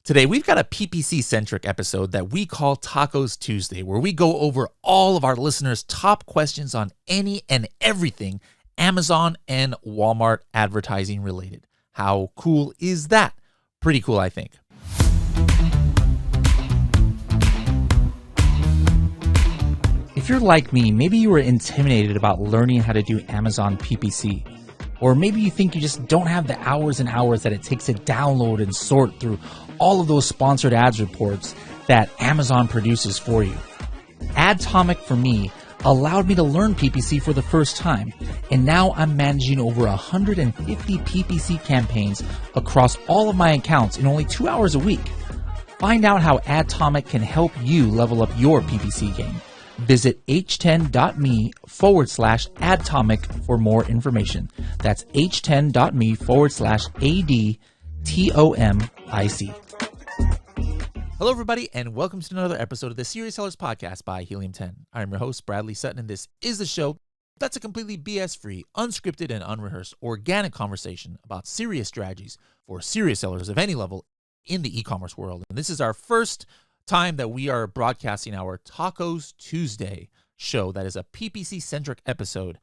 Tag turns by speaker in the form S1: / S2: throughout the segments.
S1: Today, we've got a PPC-centric episode that we call TACoS Tuesday, where we go over all of our listeners' top questions on any and everything Amazon and Walmart advertising related. How cool is that? Pretty cool, I think. If you're like me, maybe you were intimidated about learning how to do Amazon PPC. Or maybe you think you just don't have the hours and hours that it takes to download and sort through all of those sponsored ads reports that Amazon produces for you. Adtomic, for me, allowed me to learn PPC for the first time, and now I'm managing over 150 PPC campaigns across all of my accounts in only 2 hours a week. Find out how Adtomic can help you level up your PPC game. Visit h10.me/Adtomic for more information. That's h10.me/ADTOMIC. Hello, everybody, and welcome to another episode of the Serious Sellers Podcast by Helium 10. I'm your host, Bradley Sutton, and this is the show that's a completely BS-free, unscripted, and unrehearsed organic conversation about serious strategies for serious sellers of any level in the e-commerce world. And this is our first time that we are broadcasting our TACoS Tuesday show that is a PPC-centric episode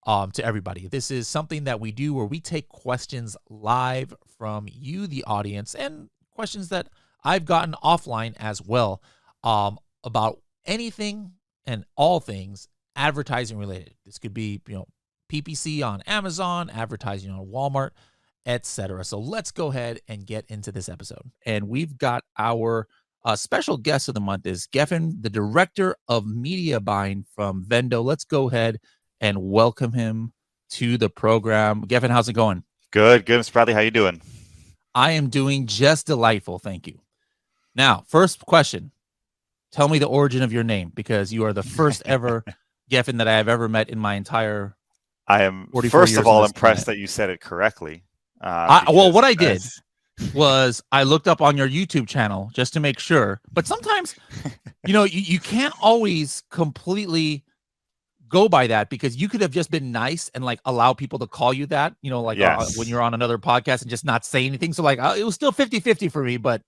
S1: to everybody. This is something that we do where we take questions live from you, the audience, and questions that I've gotten offline as well about anything and all things advertising related. This could be, PPC on Amazon, advertising on Walmart, etc. So let's go ahead and get into this episode. And we've got our special guest of the month is Gefen, the director of media buying from Vendo. Let's go ahead and welcome him to the program. Gefen, how's it going?
S2: Good, Mr. Bradley. How you doing?
S1: I am doing just delightful, thank you. Now, first question. Tell me the origin of your name, because you are the first ever Gefen that I have ever met in my entire.
S2: I am first of all impressed that you said it correctly.
S1: What I did was I looked up on your YouTube channel just to make sure. But sometimes, you can't always completely go by that, because you could have just been nice and allow people to call you that,
S2: yes.
S1: When you're on another podcast and just not say anything. So it was still 50-50 for me, but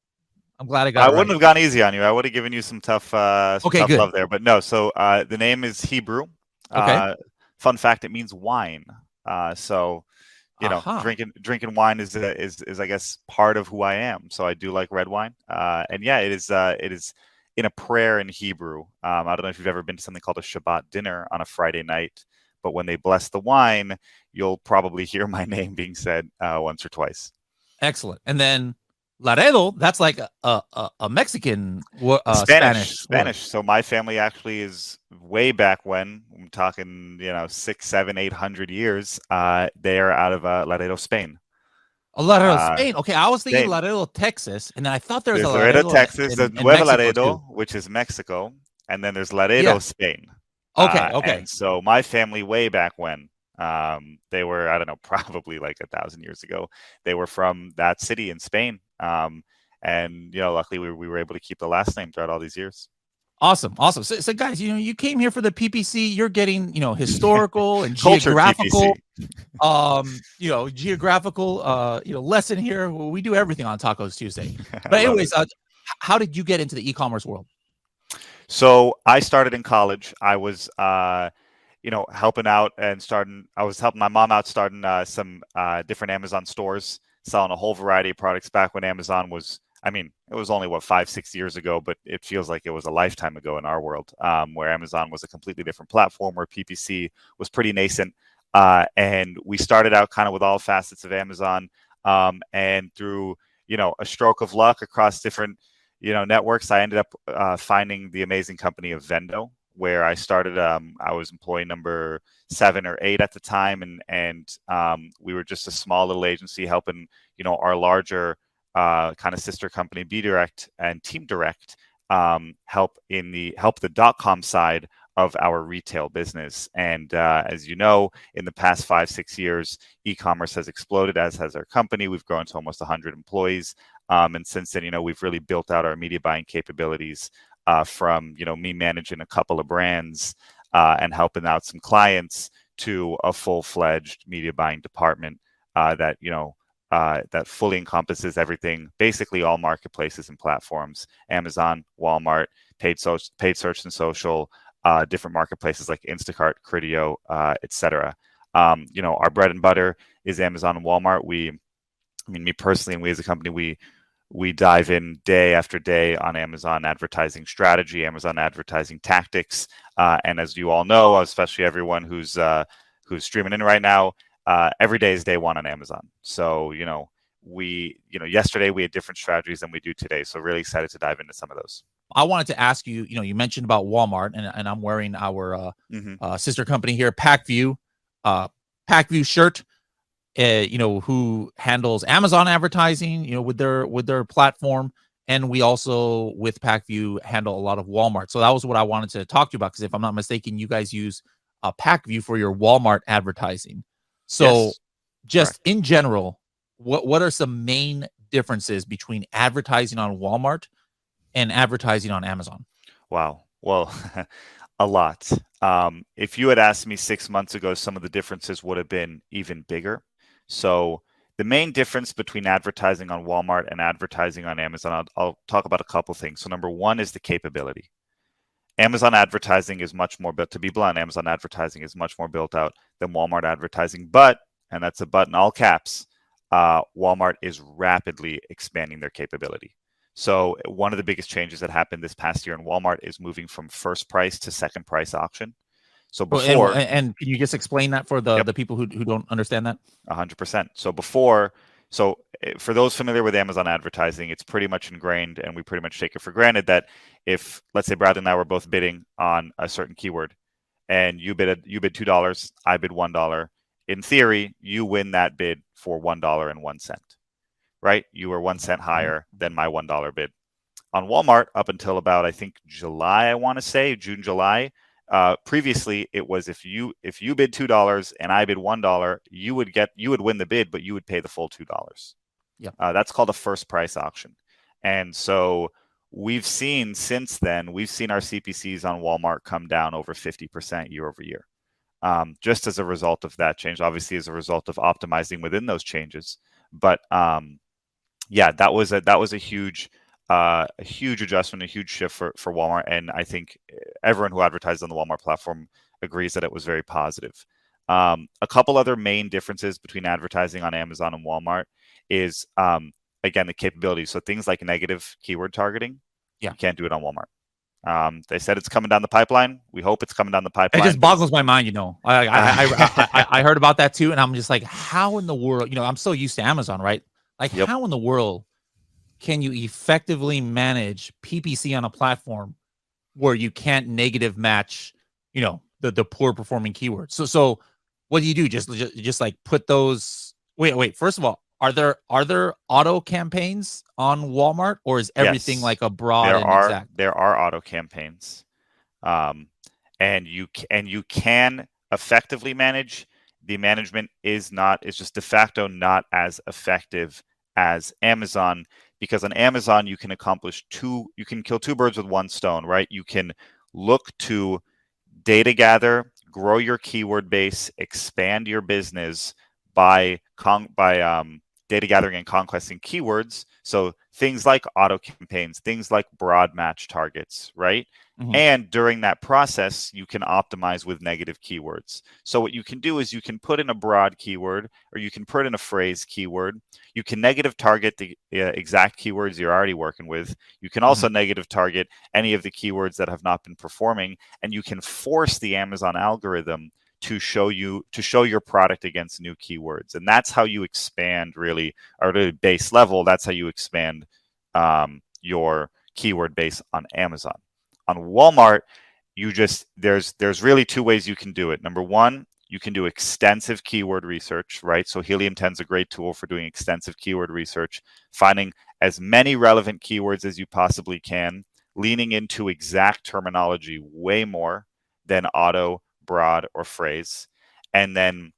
S1: I'm glad
S2: I wouldn't have gone easy on you. I would have given you some tough love there. But no, so the name is Hebrew.
S1: Okay.
S2: Fun fact, it means wine. Drinking wine is I guess part of who I am. So I do like red wine. It is in a prayer in Hebrew. I don't know if you've ever been to something called a Shabbat dinner on a Friday night, but when they bless the wine, you'll probably hear my name being said once or twice.
S1: Excellent. And then Laredo, that's like a Mexican
S2: Spanish. So my family actually is way back when, I'm talking, 600, 700, 800 years. They are out of Laredo, Spain.
S1: Laredo, Spain. Okay, I was thinking Spain. Laredo, Texas, and then I thought there's a Laredo,
S2: Texas. There's Nueva Laredo, which is Mexico, and then there's Laredo, Spain.
S1: Okay.
S2: And so my family way back when, they were, I don't know, probably like 1,000 years ago. They were from that city in Spain. Luckily we were able to keep the last name throughout all these years.
S1: Awesome. So guys, you came here for the PPC. You're getting, historical and geographical, lesson here. We do everything on TACoS Tuesday. But anyways, how did you get into the e-commerce world?
S2: So I started in college. I was, helping out and I was helping my mom out starting some different Amazon stores, selling a whole variety of products back when Amazon was, it was only 5-6 years ago, but it feels like it was a lifetime ago in our world, where Amazon was a completely different platform, where PPC was pretty nascent. And we started out kind of with all facets of Amazon. And through, a stroke of luck across different, networks, I ended up finding the amazing company of Vendo, where I started. I was employee number 7 or 8 at the time, and we were just a small little agency helping, our larger kind of sister company, Be Direct and Team Direct, help the .com side of our retail business. And as you know, in the past 5-6 years, e-commerce has exploded, as has our company. We've grown to almost 100 employees, and since then, we've really built out our media buying capabilities. From me managing a couple of brands and helping out some clients, to a full-fledged media buying department that that fully encompasses everything, basically all marketplaces and platforms: Amazon, Walmart, paid search and social, different marketplaces like Instacart, Criteo, etc. Our bread and butter is Amazon and Walmart. Me personally, and we as a company, we dive in day after day on Amazon advertising strategy, Amazon advertising tactics, and as you all know, especially everyone who's streaming in right now, every day is day one on Amazon. So yesterday we had different strategies than we do today. So really excited to dive into some of those.
S1: I wanted to ask you, you mentioned about Walmart, and I'm wearing our sister company here, PacView shirt. Who handles Amazon advertising, with their platform, and we also with PacView handle a lot of Walmart. So that was what I wanted to talk to you about, because if I'm not mistaken, you guys use PacView for your Walmart advertising. So
S2: Yes,
S1: just
S2: correct.
S1: in general, what are some main differences between advertising on Walmart and advertising on Amazon?
S2: Wow. Well, a lot. If you had asked me 6 months ago, some of the differences would have been even bigger. So the main difference between advertising on Walmart and advertising on Amazon, I'll talk about a couple things. So number one is the capability. Amazon advertising is much more built, to be blunt, Amazon advertising is much more built out than Walmart advertising. But, and that's a but in all caps, Walmart is rapidly expanding their capability. So one of the biggest changes that happened this past year in Walmart is moving from first price to second price auction. So before,
S1: and can you just explain that for the
S2: yep,
S1: the people who don't understand that?
S2: 100%. So for those familiar with Amazon advertising, it's pretty much ingrained, and we pretty much take it for granted that if, let's say, Brad and I were both bidding on a certain keyword, and you bid $2, I bid $1. In theory, you win that bid for $1.01, right? You were 1 cent higher than my $1 bid. On Walmart, up until about, I think, July, I want to say June, July. Previously, it was if you bid $2 and I bid $1, you would win the bid, but you would pay the full $2.
S1: Yeah.
S2: That's called a first price auction. And so we've seen since then, our CPCs on Walmart come down over 50% year over year, just as a result of that change. Obviously, as a result of optimizing within those changes. But yeah, that was a huge adjustment, a huge shift for Walmart, and I think everyone who advertised on the Walmart platform agrees that it was very positive. A couple other main differences between advertising on Amazon and Walmart is, again, the capabilities. So things like negative keyword targeting,
S1: Yeah.
S2: you can't do it on Walmart. They said it's coming down the pipeline. We hope it's coming down the pipeline.
S1: It just boggles my mind. I heard about that too, and I'm just like, how in the world? I'm so used to Amazon, right? Like,
S2: Yep.
S1: how in the world can you effectively manage PPC on a platform where you can't negative match, the poor performing keywords? So what do you do? Just like put those. Wait. First of all, are there auto campaigns on Walmart, or is everything
S2: Yes,
S1: like a broad and exact?
S2: there are auto campaigns, and you can effectively manage. The management is just de facto not as effective as Amazon, because on Amazon you can kill two birds with one stone, right? You can look to data gather, grow your keyword base, expand your business by data gathering and conquesting keywords. So things like auto campaigns, things like broad match targets, right? Mm-hmm. And during that process, you can optimize with negative keywords. So what you can do is you can put in a broad keyword, or you can put in a phrase keyword. You can negative target the exact keywords you're already working with. You can also negative target any of the keywords that have not been performing, and you can force the Amazon algorithm to show your product against new keywords. And that's how you expand, really, or at a base level, that's how you expand your keyword base on Amazon. On Walmart, there's really two ways you can do it. Number one, you can do extensive keyword research, right? So Helium 10 is a great tool for doing extensive keyword research, finding as many relevant keywords as you possibly can, leaning into exact terminology way more than auto, broad, or phrase, and then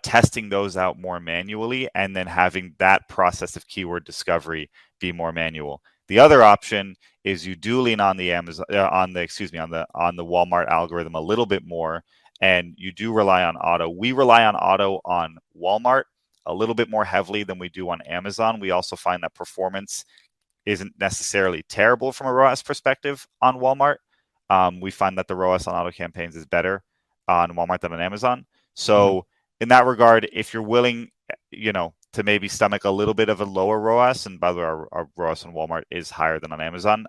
S2: testing those out more manually, and then having that process of keyword discovery be more manual. The other option is you do lean on the on the Walmart algorithm a little bit more, and you do rely on auto. We rely on auto on Walmart a little bit more heavily than we do on Amazon. We also find that performance isn't necessarily terrible from a ROAS perspective on Walmart. We find that the ROAS on auto campaigns is better on Walmart than on Amazon. So in that regard, if you're willing, to maybe stomach a little bit of a lower ROAS, and by the way, our ROAS on Walmart is higher than on Amazon,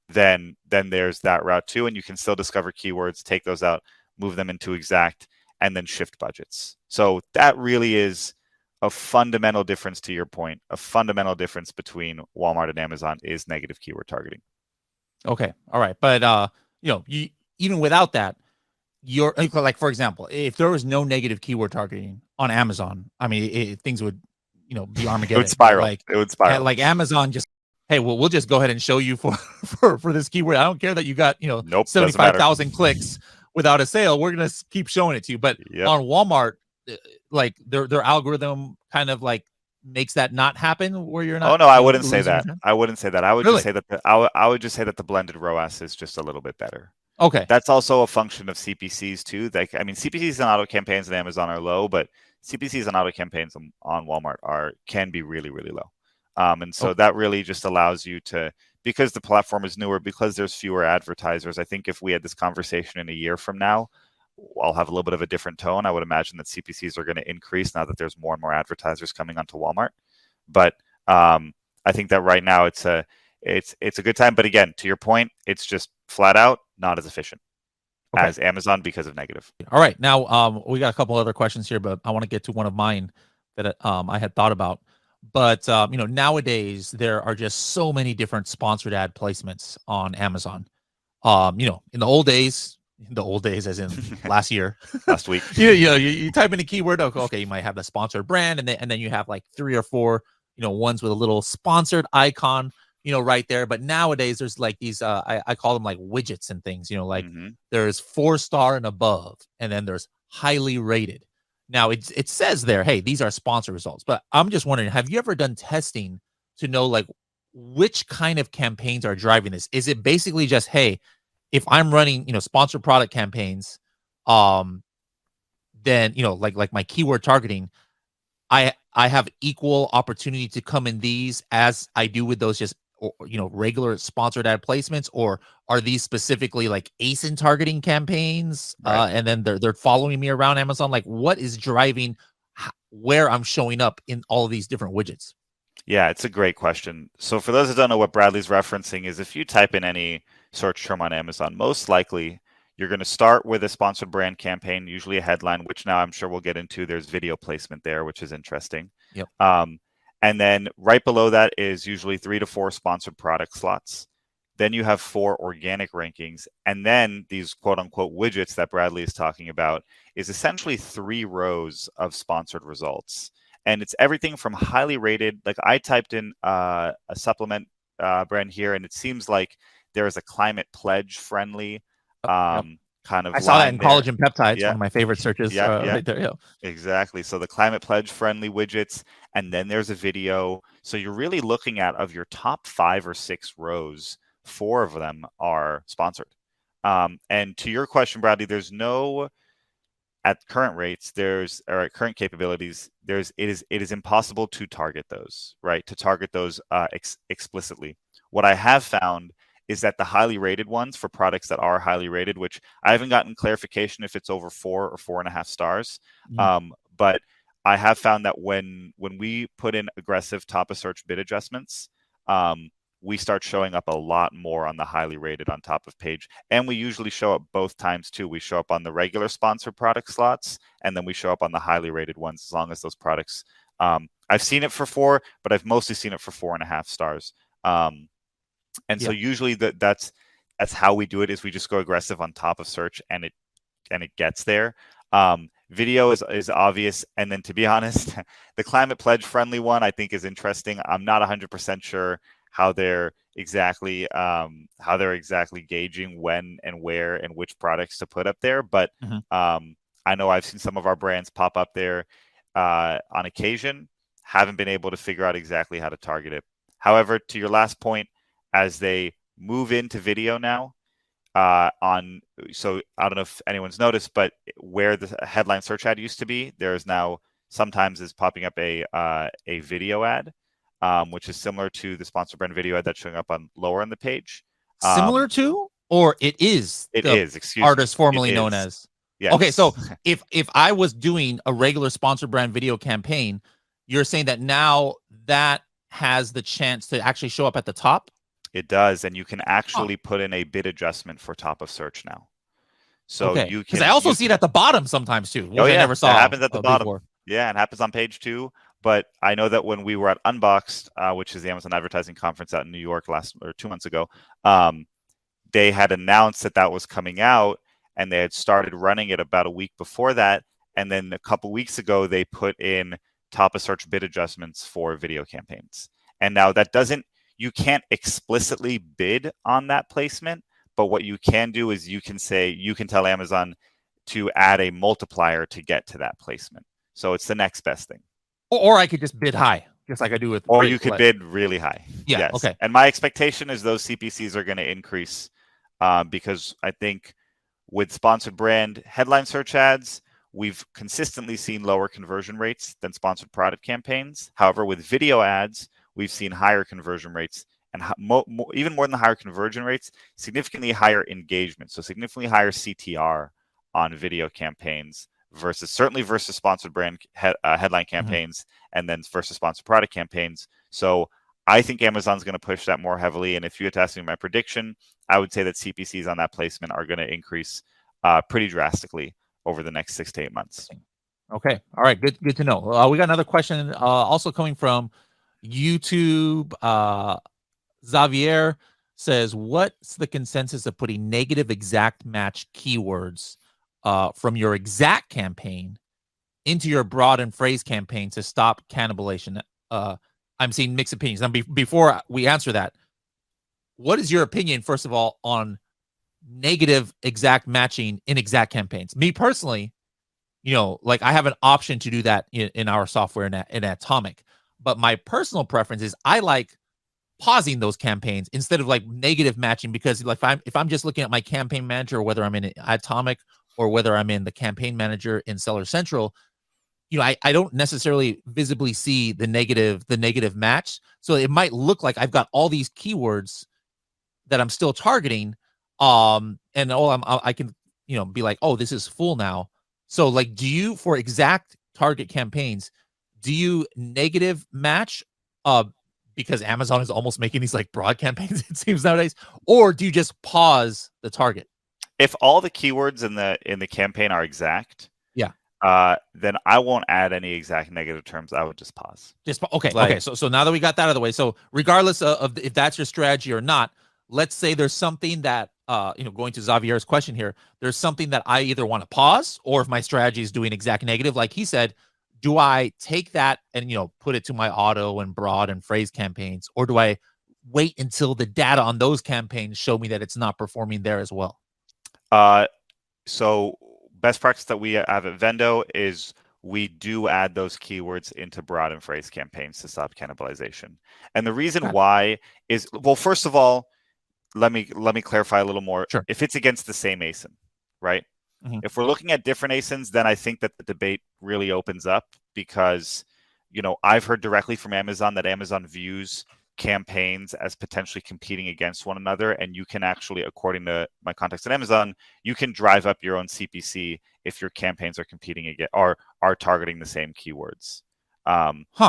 S2: then there's that route too, and you can still discover keywords, take those out, move them into exact, and then shift budgets. So that really is a fundamental difference, to your point. A fundamental difference between Walmart and Amazon is negative keyword targeting.
S1: Okay, all right, but even without that, you're like, for example, if there was no negative keyword targeting on Amazon, I mean, things would, be Armageddon.
S2: It would spiral.
S1: Like,
S2: it would spiral.
S1: Like Amazon just, hey, we'll just go ahead and show you for this keyword. I don't care that you got 75,000 clicks without a sale. We're gonna keep showing it to you. But on Walmart, like their algorithm kind of like makes that not happen, where you're not.
S2: Oh no, I wouldn't say that. I wouldn't say that. I would just say that I would just say that the blended ROAS is just a little bit better.
S1: Okay.
S2: That's also a function of CPCs too. Like, I mean, CPCs on auto campaigns on Amazon are low, but CPCs on auto campaigns on Walmart can be really, really low. And so that really just allows you to, because the platform is newer, because there's fewer advertisers. I think if we had this conversation in a year from now, I'll have a little bit of a different tone. I would imagine that CPCs are going to increase now that there's more and more advertisers coming onto Walmart. But I think that right now it's a good time. But again, to your point, it's just flat out not as efficient as Amazon because of negative.
S1: All right. Now, we got a couple other questions here, but I want to get to one of mine that I had thought about. But, nowadays there are just so many different sponsored ad placements on Amazon. In the old days as in last year,
S2: last week,
S1: you type in a keyword. Okay, you might have the sponsored brand, and then you have like 3 or 4, ones with a little sponsored icon, right there. But nowadays there's like these, I call them like widgets and things, like there's 4-star and above, and then there's highly rated. Now it says there, hey, these are sponsored results. But I'm just wondering, have you ever done testing to know like which kind of campaigns are driving this? Is it basically just, hey, if I'm running, sponsored product campaigns, then, like my keyword targeting, I have equal opportunity to come in these as I do with those just, regular sponsored ad placements? Or are these specifically like ASIN targeting campaigns? And then they're following me around Amazon? Like, what is driving where I'm showing up in all of these different widgets?
S2: Yeah, it's a great question. So for those that don't know, what Bradley's referencing is if you type in any search term on Amazon, most likely you're going to start with a sponsored brand campaign, usually a headline, which now I'm sure we'll get into. There's video placement there, which is interesting.
S1: Yep.
S2: And then right below that is usually 3 to 4 sponsored product slots. Then you have 4 organic rankings. And then these quote unquote widgets that Bradley is talking about is essentially 3 rows of sponsored results. And it's everything from highly rated. Like I typed in a supplement brand here, and it seems like there is a climate pledge friendly kind of.
S1: I saw that in
S2: there.
S1: Collagen Peptides, one of my favorite searches. Right there. Yeah.
S2: Exactly. So the climate pledge friendly widgets, and then there's a video. So you're really looking at, of your top 5 or 6 rows, 4 of them are sponsored. And to your question, Bradley, there's no, at current rates, or at current capabilities, it is impossible to target those, right? To target those explicitly. What I have found is that the highly rated ones, for products that are highly rated, which I haven't gotten clarification if it's over 4 or 4.5 stars, but I have found that when we put in aggressive top of search bid adjustments, we start showing up a lot more on the highly rated on top of page. And we usually show up both times too. We show up on the regular sponsored product slots, and then we show up on the highly rated ones, as long as those products, I've seen it for 4, but I've mostly seen it for 4.5 stars. And so usually that's how we do it, is we just go aggressive on top of search, and it gets there. Video is obvious. And then, to be honest, the climate pledge friendly one I think is interesting. I'm not 100% sure how they're exactly gauging when and where and which products to put up there. But I know I've seen some of our brands pop up there on occasion. Haven't been able to figure out exactly how to target it. However, to your last point, as they move into video now, so I don't know if anyone's noticed, but where the headline search ad used to be, there is now sometimes is popping up a video ad, which is similar to the sponsor brand video ad that's showing up on lower on the page.
S1: Similar to, or it is
S2: It
S1: the
S2: is, excuse me.
S1: artist formerly
S2: It
S1: known
S2: is.
S1: as. Okay,
S2: Yes.
S1: so if I was doing a regular sponsor brand video campaign, you're saying that now that has the chance to actually show up at the top?
S2: It does, and you can actually put in a bid adjustment for top of search now. So
S1: okay,
S2: you
S1: because I
S2: can
S1: also see it at the bottom sometimes too, which I never
S2: that
S1: saw
S2: happens at the bottom.
S1: before.
S2: Yeah, it happens on page 2. But I know that when we were at Unboxed, which is the Amazon advertising conference out in New York 2 months ago, they had announced that that was coming out, and they had started running it about a week before that. And then a couple weeks ago, they put in top of search bid adjustments for video campaigns. And now you can't explicitly bid on that placement, but what you can do is you can tell Amazon to add a multiplier to get to that placement. So it's the next best thing.
S1: Or I could just bid high, just like I do with.
S2: Or you could bid really high.
S1: Yeah.
S2: Yes.
S1: Okay.
S2: And my expectation is those CPCs are going to increase because I think with sponsored brand headline search ads, we've consistently seen lower conversion rates than sponsored product campaigns. However, with video ads, we've seen higher conversion rates, and even more than the higher conversion rates, significantly higher engagement. So significantly higher CTR on video campaigns versus sponsored brand headline campaigns, and then versus sponsored product campaigns. So I think Amazon's going to push that more heavily. And if you had to ask me my prediction, I would say that CPCs on that placement are going to increase pretty drastically over the next 6 to 8 months.
S1: Okay. All right. Good to know. We got another question also coming from YouTube. Xavier says, what's the consensus of putting negative exact match keywords from your exact campaign into your broad and phrase campaign to stop cannibalization? I'm seeing mixed opinions. Now, before we answer that, what is your opinion, first of all, on negative exact matching in exact campaigns? Me personally, like I have an option to do that in our software in Atomic, but my personal preference is I like pausing those campaigns instead of like negative matching, because like if I'm just looking at my campaign manager, whether I'm in Atomic or whether I'm in the campaign manager in Seller Central, I don't necessarily visibly see the negative match. So it might look like I've got all these keywords that I'm still targeting. And I can, be like, oh, this is full now. So like, do you, for exact target campaigns, do you negative match, because Amazon is almost making these like broad campaigns, it seems nowadays, or do you just pause the target?
S2: If all the keywords in the campaign are exact, then I won't add any exact negative terms. I would just pause.
S1: Okay. So now that we got that out of the way, so regardless of if that's your strategy or not, let's say there's something that going to Xavier's question here, there's something that I either want to pause, or if my strategy is doing exact negative, like he said, do I take that and put it to my auto and broad and phrase campaigns, or do I wait until the data on those campaigns show me that it's not performing there as well?
S2: So best practice that we have at Vendo is we do add those keywords into broad and phrase campaigns to stop cannibalization. And the reason why is, well, first of all, let me clarify a little more.
S1: Sure.
S2: If it's against the same ASIN, right? Mm-hmm. If we're looking at different ASINs, then I think that the debate really opens up, because, I've heard directly from Amazon that Amazon views campaigns as potentially competing against one another, and you can actually, according to my contacts at Amazon, you can drive up your own CPC if your campaigns are competing against or are targeting the same keywords,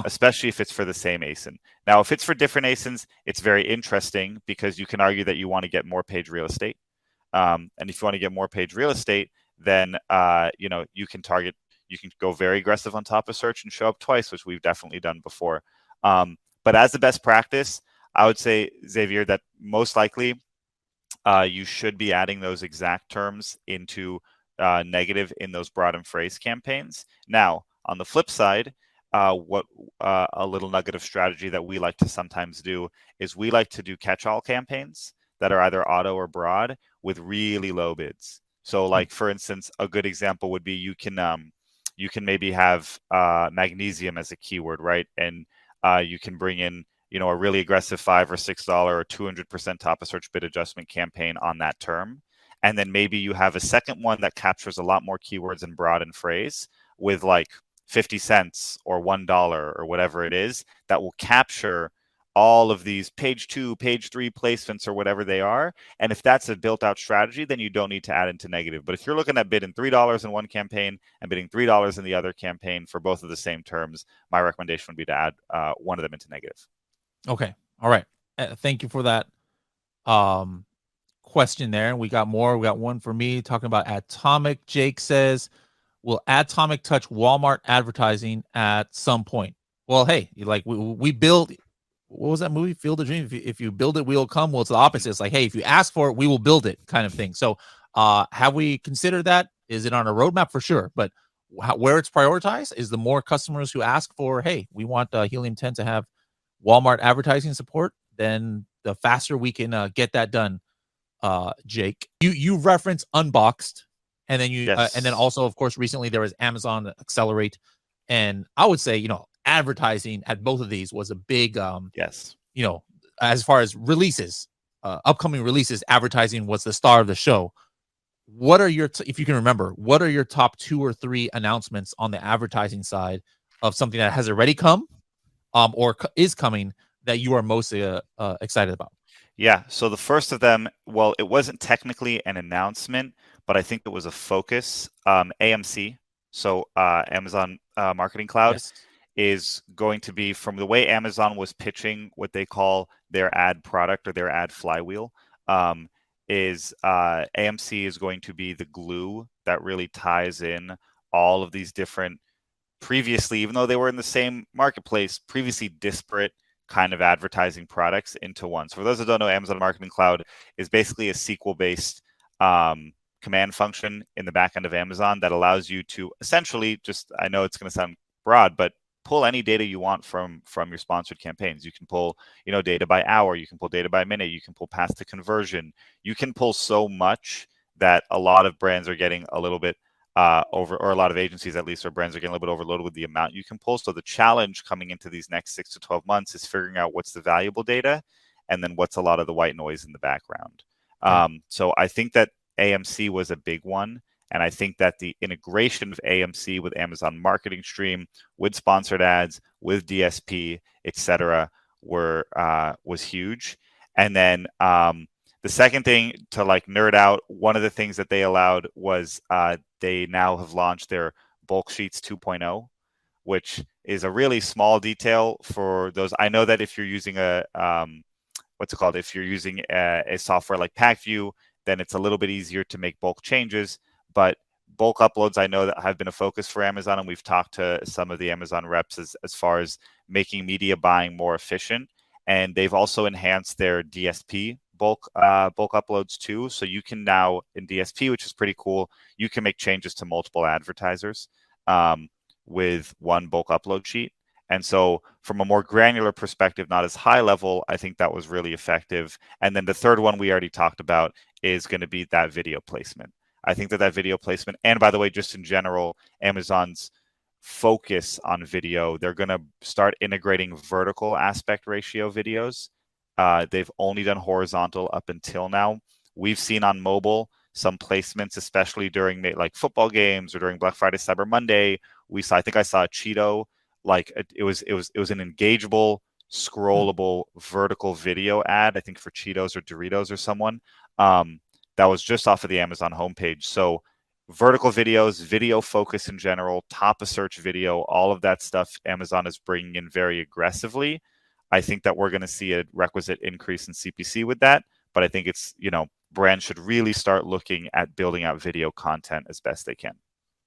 S2: especially if it's for the same ASIN. Now, if it's for different ASINs, it's very interesting, because you can argue that you want to get more page real estate, and if you want to get more page real estate, then you can go very aggressive on top of search and show up twice, which we've definitely done before. But as the best practice, I would say, Xavier, that most likely you should be adding those exact terms into negative in those broad and phrase campaigns. Now, on the flip side, what a little nugget of strategy that we like to sometimes do is we like to do catch-all campaigns that are either auto or broad with really low bids. So, like, for instance, a good example would be you can maybe have magnesium as a keyword, right? And you can bring in, a really aggressive $5 or $6 or 200% top of search bid adjustment campaign on that term. And then maybe you have a second one that captures a lot more keywords in broad and phrase with like 50 cents or $1 or whatever it is, that will capture all of these page 2, page 3 placements or whatever they are. And if that's a built out strategy, then you don't need to add into negative. But if you're looking at bidding $3 in one campaign and bidding $3 in the other campaign for both of the same terms, my recommendation would be to add one of them into negative.
S1: Okay. All right. Thank you for that question there. We got more. We got one for me talking about Atomic. Jake says, will Atomic touch Walmart advertising at some point? Well, hey, like we build, what was that movie, Field of Dreams? If you build it, we'll come. Well, it's the opposite. It's like, hey, if you ask for it, we will build it, kind of thing. So have we considered that? Is it on a roadmap? For sure. But where it's prioritized is the more customers who ask for, hey, we want Helium 10 to have Walmart advertising support, then the faster we can get that done. Jake, you reference Unboxed, and then
S2: Yes.
S1: and then also, of course, recently there was Amazon Accelerate, and I would say, advertising at both of these was a big
S2: yes,
S1: as far as releases, upcoming releases, advertising was the star of the show. What are your if you can remember, what are your top 2 or 3 announcements on the advertising side of something that has already come or is coming that you are most excited about?
S2: Yeah. So the first of them, well, it wasn't technically an announcement, but I think it was a focus. AMC, so Amazon Marketing Cloud,
S1: Yes.
S2: is going to be, from the way Amazon was pitching what they call their ad product or their ad flywheel, AMC is going to be the glue that really ties in all of these different, previously, even though they were in the same marketplace, previously disparate kind of advertising products into one. So for those that don't know, Amazon Marketing Cloud is basically a SQL-based command function in the back end of Amazon that allows you to essentially just, I know it's going to sound broad, but pull any data you want from your sponsored campaigns. You can pull, data by hour, you can pull data by minute, you can pull past the conversion. You can pull so much that a lot of brands are getting a little bit or a lot of agencies, at least, or brands are getting a little bit overloaded with the amount you can pull. So the challenge coming into these next 6 to 12 months is figuring out what's the valuable data and then what's a lot of the white noise in the background. Okay. So I think that AMC was a big one. And I think that the integration of AMC with Amazon Marketing Stream, with sponsored ads, with DSP, etc., was huge. And then the second thing, to like nerd out, one of the things that they allowed was they now have launched their bulk sheets 2.0, which is a really small detail for those. I know that if you're using if you're using a software like PackView, then it's a little bit easier to make bulk changes. But bulk uploads, I know that have been a focus for Amazon, and we've talked to some of the Amazon reps as far as making media buying more efficient. And they've also enhanced their DSP bulk uploads too. So you can now, in DSP, which is pretty cool, you can make changes to multiple advertisers with one bulk upload sheet. And so from a more granular perspective, not as high level, I think that was really effective. And then the third one we already talked about is going to be that video placement. I think that video placement, and by the way, just in general, Amazon's focus on video, they're going to start integrating vertical aspect ratio videos. They've only done horizontal up until now. We've seen on mobile some placements, especially during like football games or during Black Friday, Cyber Monday. I think I saw a Cheeto, like it was an engageable, scrollable vertical video ad, I think for Cheetos or Doritos or someone. That was just off of the Amazon homepage. So vertical videos, video focus in general, top of search video, all of that stuff Amazon is bringing in very aggressively. I think that we're going to see a requisite increase in CPC with that. But I think it's, brands should really start looking at building out video content as best they can.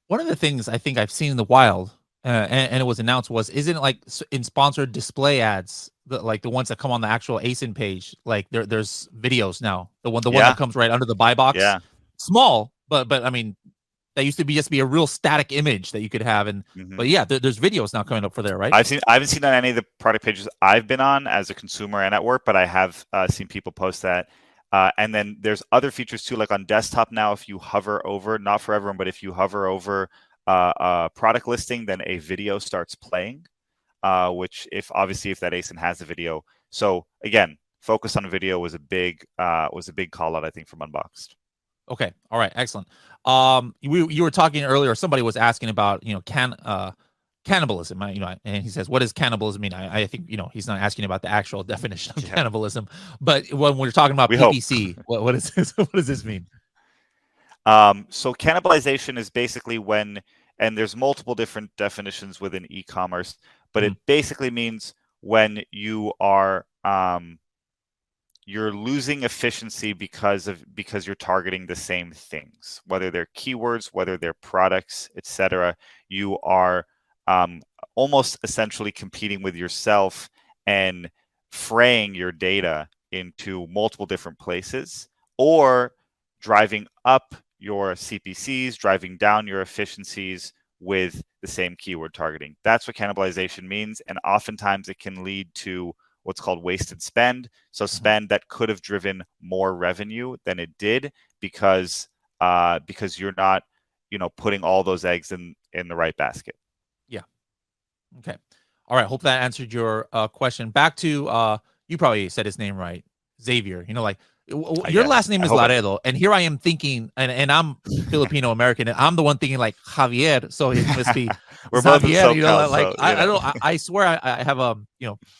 S1: One of the things I think I've seen in the wild, and it was announced, isn't it like in sponsored display ads, like the ones that come on the actual ASIN page, like there's videos now. The one that comes right under the buy box.
S2: Yeah.
S1: Small, but I mean, that used to be a real static image that you could have, and but yeah, there's videos now coming up for there, right?
S2: I haven't seen on any of the product pages I've been on as a consumer and at work, but I have seen people post that. And then there's other features too, like on desktop now, if you hover over, not for everyone, but if you hover over a product listing, then a video starts playing, which if that ASIN has a video. So again, focus on video was a big call out, I think, from Unboxed.
S1: Okay. All right. Excellent. You were talking earlier, somebody was asking about, can cannibalism. And he says, what does cannibalism mean? I think, he's not asking about the actual definition of cannibalism, but when we're talking about PPC, what is this? What does this mean?
S2: So cannibalization is basically when, and there's multiple different definitions within e-commerce, but it basically means when you are you're losing efficiency because you're targeting the same things, whether they're keywords, whether they're products, etc. You are almost essentially competing with yourself and fraying your data into multiple different places, or driving up your CPCs, driving down your efficiencies with the same keyword targeting. That's what cannibalization means, and oftentimes it can lead to what's called wasted spend. So spend that could have driven more revenue than it did because you're not, putting all those eggs in the right basket.
S1: Yeah. Okay. All right. Hope that answered your question. Back to you probably said his name right, Xavier. Your last name is Laredo, and here I am thinking, and I'm Filipino American, and I'm the one thinking like Javier, so it must be
S2: We're
S1: Xavier.
S2: both in SoCal,
S1: I swear I have a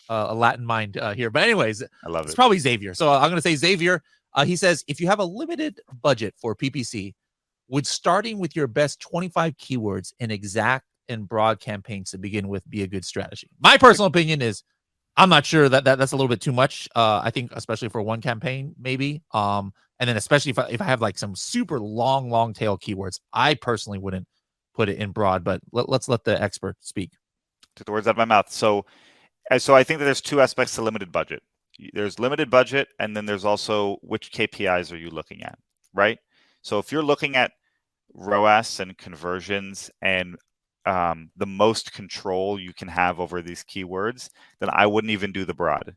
S1: Latin mind here, but anyways,
S2: I love
S1: it's probably Xavier. So I'm gonna say Xavier. He says, if you have a limited budget for PPC, would starting with your best 25 keywords in exact and broad campaigns to begin with be a good strategy? My personal opinion is, I'm not sure that's a little bit too much. I think especially for one campaign, maybe. And then especially if I have like some super long tail keywords, I personally wouldn't put it in broad. But let's let the expert speak.
S2: Took the words out of my mouth. So I think that there's two aspects to limited budget. There's limited budget, and then there's also which KPIs are you looking at, right? So if you're looking at ROAS and conversions and the most control you can have over these keywords, then I wouldn't even do the broad,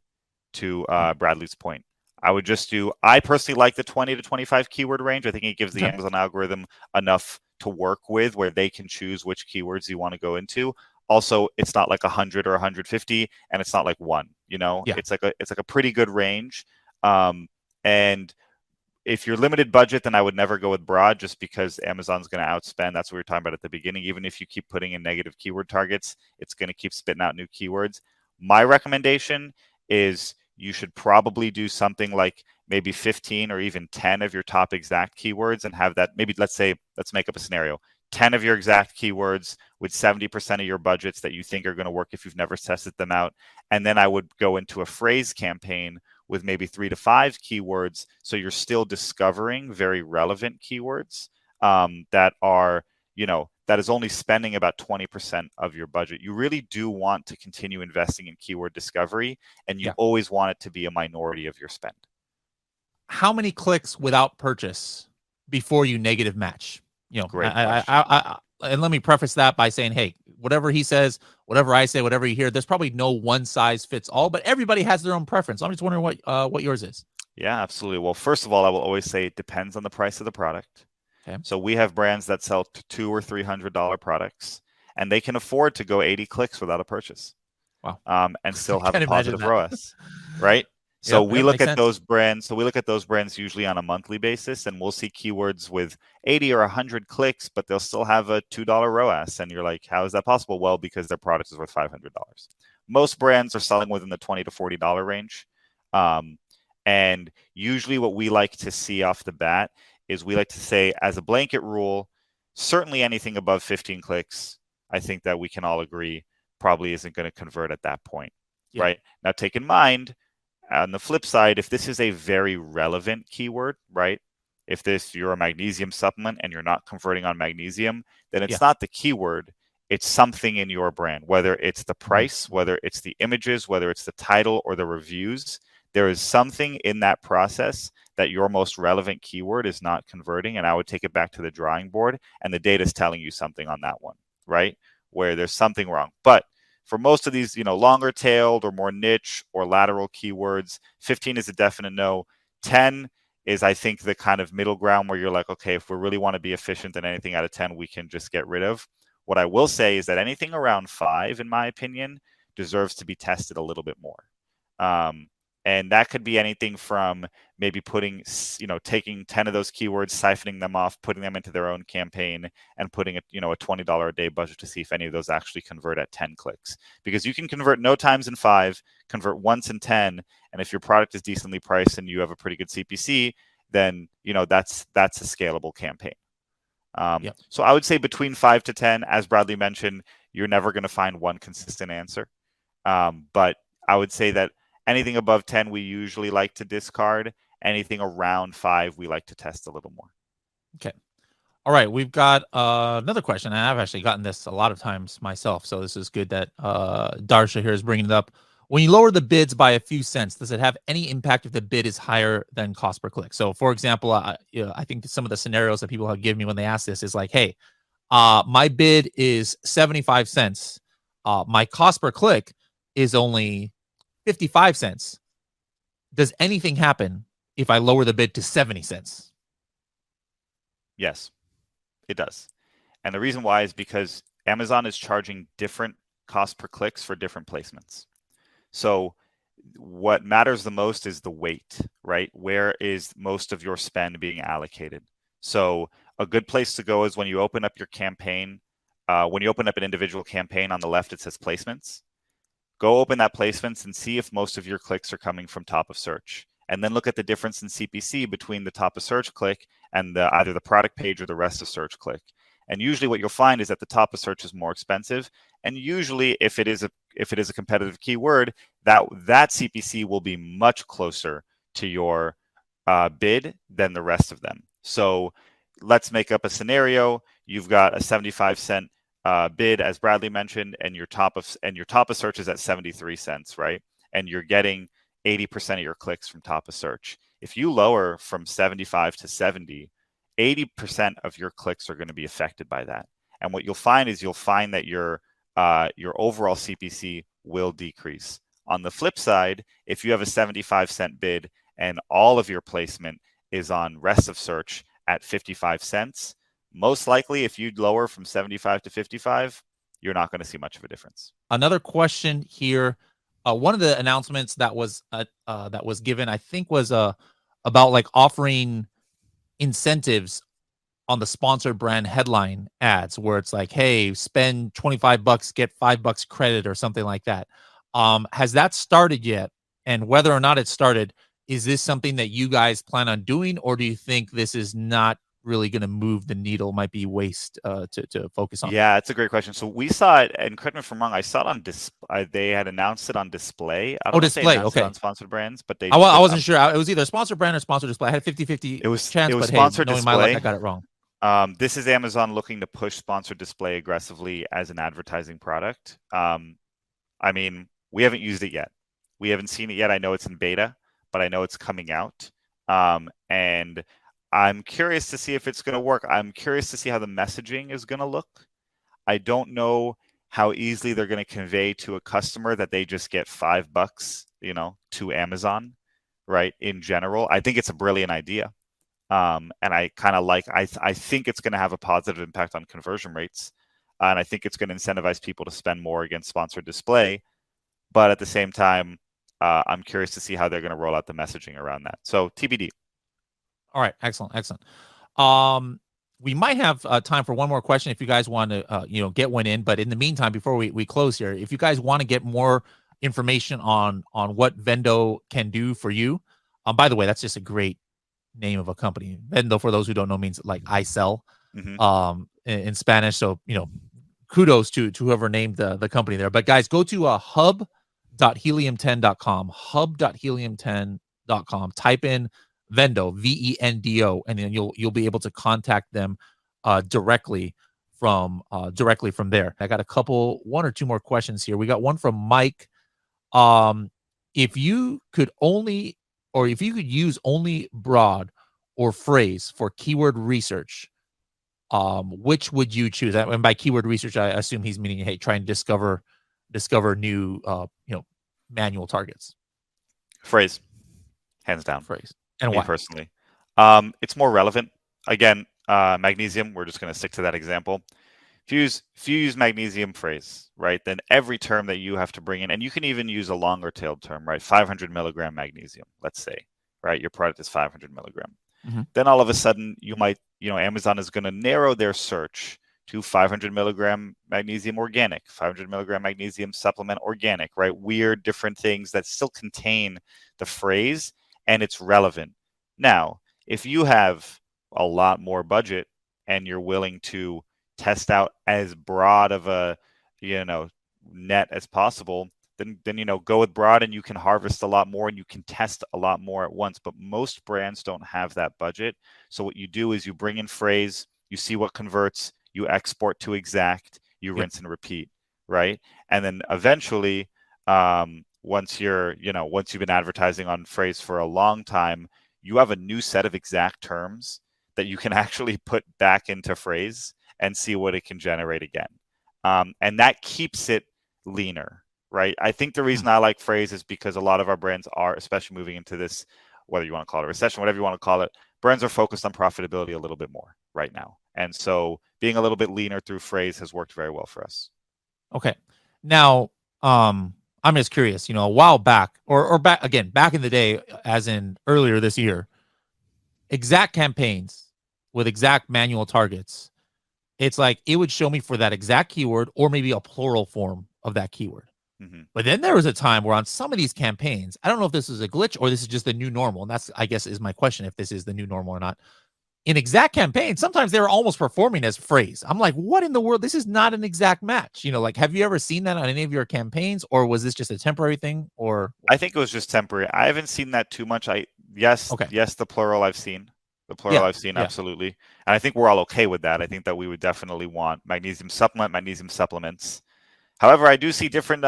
S2: to Bradley's point. I personally like the 20 to 25 keyword range. I think it gives the Amazon algorithm enough to work with where they can choose which keywords you want to go into. Also, it's not like 100 or 150, and it's not like one, it's like a pretty good range. And if you're limited budget, then I would never go with broad, just because Amazon's going to outspend. That's what we were talking about at the beginning. Even if you keep putting in negative keyword targets, it's going to keep spitting out new keywords. My recommendation is you should probably do something like maybe 15 or even 10 of your top exact keywords, and have that, maybe let's make up a scenario, 10 of your exact keywords with 70% of your budgets that you think are going to work if you've never tested them out. And then I would go into a phrase campaign with maybe 3 to 5 keywords, so you're still discovering very relevant keywords that are, that is only spending about 20% of your budget. You really do want to continue investing in keyword discovery, and you always want it to be a minority of your spend.
S1: How many clicks without purchase before you negative match?
S2: Great.
S1: And let me preface that by saying, hey, whatever he says, whatever I say, whatever you hear, there's probably no one size fits all, but everybody has their own preference. I'm just wondering what yours is.
S2: Yeah, absolutely. Well, first of all, I will always say it depends on the price of the product. Okay. So we have brands that sell $200 or $300 products, and they can afford to go 80 clicks without a purchase.
S1: Wow.
S2: And still have a positive ROAS, right? So we look at those brands. So we look at those brands usually on a monthly basis, and we'll see keywords with 80 or 100 clicks, but they'll still have a $2 ROAS. And you're like, how is that possible? Well, because their product is worth $500. Most brands are selling within the $20 to $40 range. And usually what we like to see off the bat is we like to say, as a blanket rule, certainly anything above 15 clicks, I think that we can all agree probably isn't going to convert at that point, right? Now, take in mind, on the flip side, if this is a very relevant keyword, right? If you're a magnesium supplement and you're not converting on magnesium, then it's not the keyword, it's something in your brand, whether it's the price, whether it's the images, whether it's the title or the reviews. There is something in that process that your most relevant keyword is not converting, and I would take it back to the drawing board, and the data is telling you something on that one, right? Where there's something wrong. But for most of these, longer tailed or more niche or lateral keywords, 15 is a definite no. 10 is, I think, the kind of middle ground where you're like, okay, if we really want to be efficient, then anything out of 10 we can just get rid of. What I will say is that anything around 5, in my opinion, deserves to be tested a little bit more. And that could be anything from maybe taking 10 of those keywords, siphoning them off, putting them into their own campaign, and putting a $20 a day budget to see if any of those actually convert at 10 clicks. Because you can convert no times in 5, convert once in 10, and if your product is decently priced and you have a pretty good CPC, then that's a scalable campaign.
S1: Yep.
S2: So I would say between 5 to 10, as Bradley mentioned, you're never going to find one consistent answer. But I would say that anything above 10, we usually like to discard. Anything around 5, we like to test a little more.
S1: Okay. All right. We've got another question, and I've actually gotten this a lot of times myself, so this is good that Darsha here is bringing it up. When you lower the bids by a few cents, does it have any impact if the bid is higher than cost per click? So, for example, I think some of the scenarios that people have given me when they ask this is like, hey, my bid is 75 cents. My cost per click is only 55 cents. Does anything happen if I lower the bid to 70 cents?
S2: Yes, it does. And the reason why is because Amazon is charging different cost per clicks for different placements. So what matters the most is the weight, right? Where is most of your spend being allocated? So a good place to go is when you open up your campaign, when you open up an individual campaign, on the left it says placements. Go open that placements and see if most of your clicks are coming from top of search. And then look at the difference in CPC between the top of search click and either the product page or the rest of search click. And usually what you'll find is that the top of search is more expensive. And usually if it is a competitive keyword, that CPC will be much closer to your bid than the rest of them. So let's make up a scenario. You've got a 75-cent bid, as Bradley mentioned, and your top of search is at 73 cents, right? And you're getting 80% of your clicks from top of search. If you lower from 75 to 70, 80% of your clicks are going to be affected by that. And what you'll find that your overall CPC will decrease. On the flip side, if you have a 75-cent bid and all of your placement is on rest of search at 55 cents, most likely if you lower from 75 to 55, you're not going to see much of a difference.
S1: Another question here. One of the announcements that was given, I think, was about like offering incentives on the sponsored brand headline ads, where it's like, hey, spend $25, get $5 credit or something like that. Has that started yet? And whether or not it started, is this something that you guys plan on doing, or do you think this is not really going to move the needle, might be waste to focus on?
S2: Yeah, it's a great question. So we saw it, and correct me if I'm wrong, I saw it on display. They had announced it on display. I don't know if they announced it on sponsored brands, but they.
S1: I wasn't sure. It was either sponsored brand or sponsored display. I had a 50-50 chance, but
S2: sponsored
S1: hey, knowing my luck, I got it wrong.
S2: This is Amazon looking to push sponsored display aggressively as an advertising product. I mean, we haven't used it yet. We haven't seen it yet. I know it's in beta, but I know it's coming out. And I'm curious to see if it's going to work. I'm curious to see how the messaging is going to look. I don't know how easily they're going to convey to a customer that they just get $5, to Amazon, right? In general, I think it's a brilliant idea. And I kind of I think it's going to have a positive impact on conversion rates. And I think it's going to incentivize people to spend more against sponsored display. But at the same time, I'm curious to see how they're going to roll out the messaging around that. So TBD.
S1: All right. Excellent. We might have time for one more question if you guys want to, get one in. But in the meantime, before we close here, if you guys want to get more information on what Vendo can do for you, by the way, that's just a great name of a company. Vendo, for those who don't know, means like I sell, in Spanish. So, kudos to whoever named the company there. But guys, go to hub.helium10.com, hub.helium10.com. Type in Vendo, Vendo, and then you'll be able to contact them directly from there. I got one or two more questions here. We got one from Mike. If you could use only broad or phrase for keyword research, which would you choose? And by keyword research, I assume he's meaning, hey, try and discover new manual targets.
S2: Phrase, hands down.
S1: Phrase. And
S2: me
S1: why?
S2: Personally, it's more relevant. Again, magnesium. We're just going to stick to that example. if you use magnesium phrase, right, then every term that you have to bring in, and you can even use a longer tailed term, right, 500 milligram magnesium, let's say, right, your product is 500 milligram.
S1: Mm-hmm.
S2: Then all of a sudden you might, Amazon is going to narrow their search to 500 milligram magnesium organic, 500 milligram magnesium supplement organic, right? Weird different things that still contain the phrase and it's relevant. Now, if you have a lot more budget and you're willing to test out as broad of a, net as possible, then go with broad and you can harvest a lot more and you can test a lot more at once. But most brands don't have that budget. So what you do is you bring in phrase, you see what converts, you export to exact, you
S1: Yep.
S2: rinse and repeat, right? And then eventually, once you've been advertising on phrase for a long time, you have a new set of exact terms that you can actually put back into phrase and see what it can generate again. And that keeps it leaner, right? I think the reason I like phrase is because a lot of our brands are, especially moving into this, whether you want to call it a recession, whatever you want to call it, brands are focused on profitability a little bit more right now. And so being a little bit leaner through phrase has worked very well for us.
S1: Okay. Now, I'm just curious, a while back or back in the day, as in earlier this year, exact campaigns with exact manual targets, it's like it would show me for that exact keyword or maybe a plural form of that keyword.
S2: Mm-hmm.
S1: But then there was a time where on some of these campaigns, I don't know if this is a glitch or this is just the new normal. And that's, I guess, is my question, if this is the new normal or not. In exact campaigns, sometimes they're almost performing as phrase. I'm like, what in the world? This is not an exact match. Like, have you ever seen that on any of your campaigns, or was this just a temporary thing? Or
S2: I think it was just temporary. I haven't seen that too much. Yes,
S1: okay,
S2: the plural I've seen. The plural
S1: yeah,
S2: I've seen,
S1: yeah,
S2: absolutely. And I think we're all okay with that. I think that we would definitely want magnesium supplement, magnesium supplements. However, I do see different,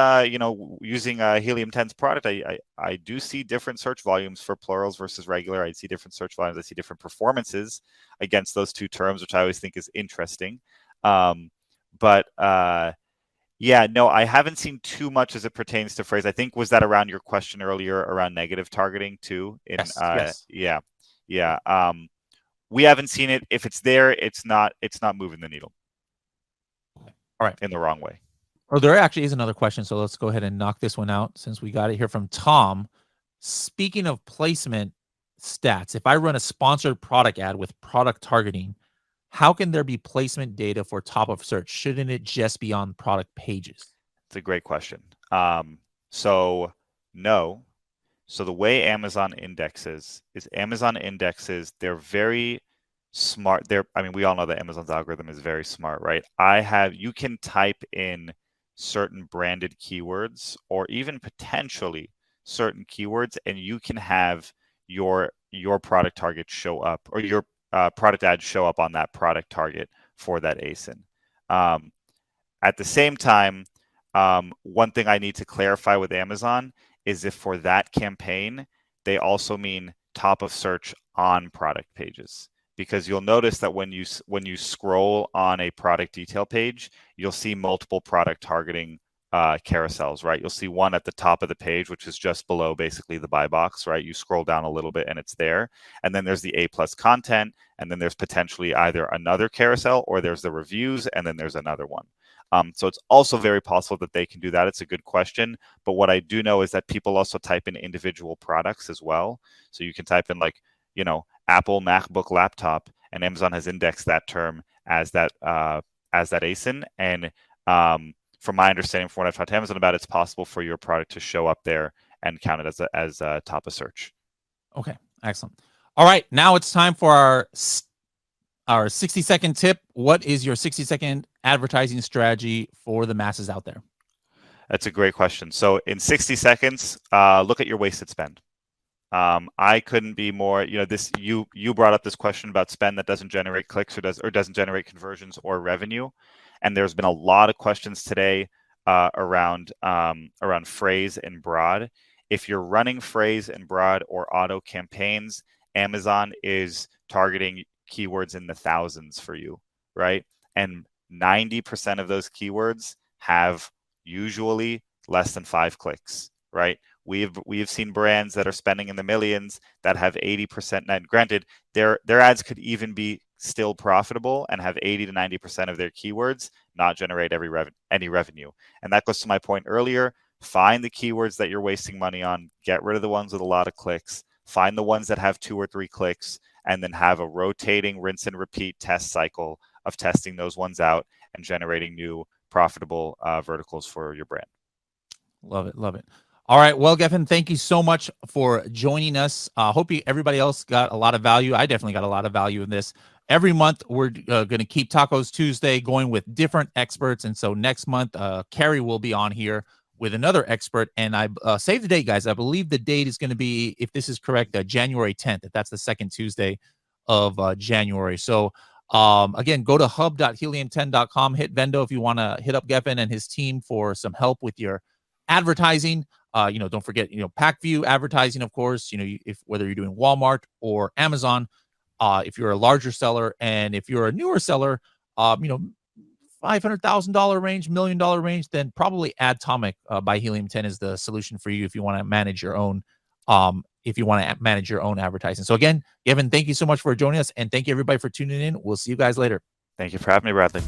S2: using Helium 10's product, I do see different search volumes for plurals versus regular. I see different search volumes. I see different performances against those two terms, which I always think is interesting. But yeah, no, I haven't seen too much as it pertains to phrase. I think, was that around your question earlier around negative targeting too?
S1: yes.
S2: Yeah. We haven't seen it. If it's there, it's not moving the needle.
S1: All right.
S2: In the wrong way.
S1: Oh, there actually is another question, so let's go ahead and knock this one out since we got it here from Tom. Speaking of placement stats, if I run a sponsored product ad with product targeting, how can there be placement data for top of search? Shouldn't it just be on product pages?
S2: It's a great question. So no. So the way Amazon indexes is they're very smart. We all know that Amazon's algorithm is very smart, right? You can type in certain branded keywords or even potentially certain keywords, and you can have your product target show up, or your product ad show up on that product target for that ASIN. At the same time, one thing I need to clarify with Amazon is if for that campaign, they also mean top of search on product pages. Because you'll notice that when you scroll on a product detail page, you'll see multiple product targeting carousels, right? You'll see one at the top of the page, which is just below basically the buy box, right? You scroll down a little bit and it's there. And then there's the A+ content, and then there's potentially either another carousel or there's the reviews, and then there's another one. So it's also very possible that they can do that. It's a good question. But what I do know is that people also type in individual products as well. So you can type in Apple MacBook laptop, and Amazon has indexed that term as that ASIN. And from my understanding, from what I've talked to Amazon about, it's possible for your product to show up there and count it as a top of search.
S1: Okay, excellent. All right, now it's time for our 60-second tip. What is your 60-second advertising strategy for the masses out there?
S2: That's a great question. So in 60 seconds, look at your wasted spend. I couldn't be more, you brought up this question about spend that doesn't generate clicks or doesn't generate conversions or revenue. And there's been a lot of questions today around phrase and broad. If you're running phrase and broad or auto campaigns, Amazon is targeting keywords in the thousands for you, right? And 90% of those keywords have usually less than 5 clicks, right? We've seen brands that are spending in the millions that have 80% net. Granted, their ads could even be still profitable and have 80 to 90% of their keywords not generate any revenue. And that goes to my point earlier. Find the keywords that you're wasting money on, get rid of the ones with a lot of clicks, find the ones that have 2 or 3 clicks, and then have a rotating rinse and repeat test cycle of testing those ones out and generating new profitable verticals for your brand.
S1: Love it. Love it. All right. Well, Gefen, thank you so much for joining us. Hope everybody else got a lot of value. I definitely got a lot of value in this. Every month, we're going to keep TACoS Tuesday going with different experts. And so next month, Carrie will be on here with another expert. And I save the date, guys. I believe the date is going to be, if this is correct, January 10th. If that's the second Tuesday of January. So again, go to hub.helium10.com, hit Vendo if you want to hit up Gefen and his team for some help with your advertising. Don't forget, pack view advertising, of course, if whether you're doing Walmart or Amazon, if you're a larger seller, and if you're a newer seller, $500,000 range, $1 million range, then probably Atomic by Helium 10 is the solution for you if you want to manage your own advertising. So again, Gefen, thank you so much for joining us, and thank you everybody for tuning in. We'll see you guys later.
S2: Thank you for having me, Bradley.